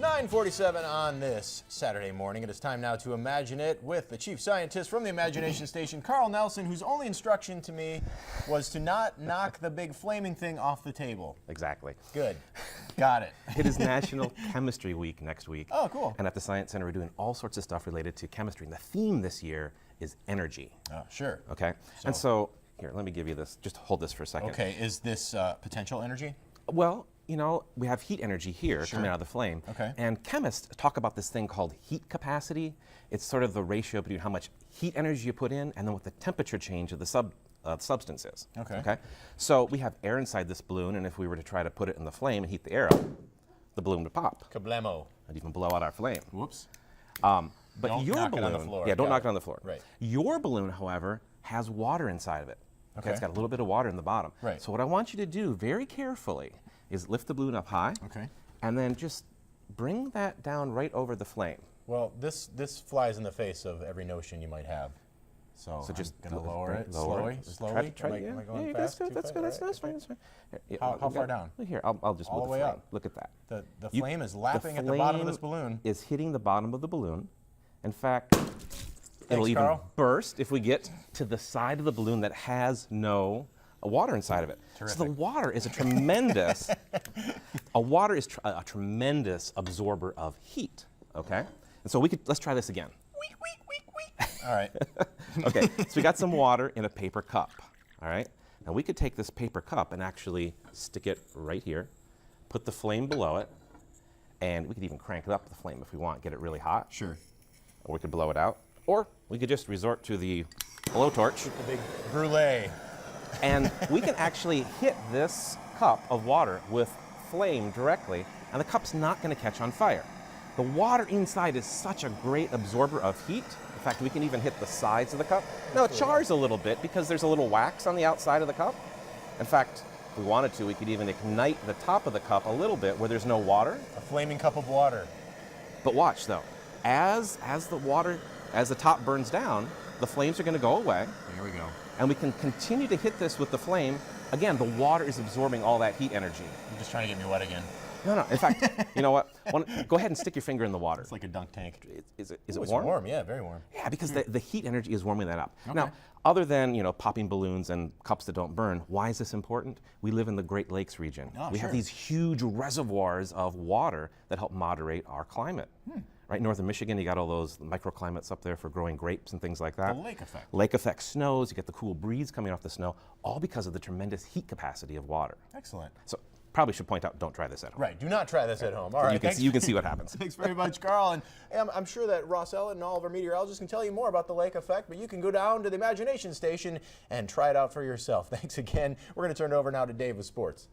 9:47 on this Saturday morning. It is time now to imagine it with the chief scientist from the Imagination Station, Carl Nelson, whose only instruction to me was to not knock the big flaming thing off the table. Exactly. Good. Got it. It is National Chemistry Week next week. Oh, cool. And at the Science Center, we're doing all sorts of stuff related to chemistry. And the theme this year is energy. Oh, sure. Okay? And so, here, let me give you this. Just hold this for a second. Okay, is this potential energy? Well, you know, we have heat energy here coming out of the flame. Okay. And chemists talk about this thing called heat capacity. It's sort of the ratio between how much heat energy you put in and then what the temperature change of the substance is. Okay. So we have air inside this balloon, and if we were to try to put it in the flame and heat the air up, the balloon would pop. Kablamo. It'd even blow out our flame. Whoops. But Don't your knock balloon, it on the floor. yeah, don't Got knock it. it on the floor. Right. Your balloon, however, has water inside of it. Okay. It's got a little bit of water in the bottom. Right. So what I want you to do very carefully is lift the balloon up high. Okay. And then just bring that down right over the flame. Well, this flies in the face of every notion you might have. So just I'm going to lower it lower slowly. Try, Am I yeah, going yeah, fast? that's Too good. fast? That's All right, fine. okay. Here, How far down? Here, I'll just All move the way flame. up. Look at that. The flame is lapping at the bottom of this balloon. Is hitting the bottom of the balloon. In fact, it'll even Carl. burst if we get to the side of the balloon that has no water inside of it. Terrific. So the water is a tremendous, a tremendous absorber of heat. Okay, and so let's try this again. All right. Okay, so we got some water in a paper cup. All right, now we could take this paper cup and actually stick it right here, put the flame below it, and we could even crank it up the flame if we want, get it really hot. Sure. Or we could blow it out, or we could just resort to the blowtorch. The big brulee. And we can actually hit this cup of water with flame directly, and the cup's not going to catch on fire. The water inside is such a great absorber of heat. In fact, we can even hit the sides of the cup. Now, it chars a little bit because there's a little wax on the outside of the cup. In fact, if we wanted to, we could even ignite the top of the cup a little bit where there's no water. A flaming cup of water. But watch, though. As the top burns down, the flames are going to go away. Here we go. And we can continue to hit this with the flame. Again, the water is absorbing all that heat energy. You're just trying to get me wet again. No. In fact, you know what? Go ahead and stick your finger in the water. It's like a dunk tank. Is it It's warm? warm, yeah, very warm. Yeah, because the heat energy is warming that up. Okay. Now, other than popping balloons and cups that don't burn, why is this important? We live in the Great Lakes region. Oh, we sure. have these huge reservoirs of water that help moderate our climate. Right, northern Michigan, you got all those microclimates up there for growing grapes and things like that. The lake effect. Lake effect snows, you get the cool breeze coming off the snow, all because of the tremendous heat capacity of water. Excellent. So probably should point out, don't try this at home. Right, do not try this at home. All right, You can see what happens. Thanks very much, Carl. And I'm sure that Ross Ellett and all of our meteorologists can tell you more about the lake effect, but you can go down to the Imagination Station and try it out for yourself. Thanks again. We're going to turn it over now to Dave with sports.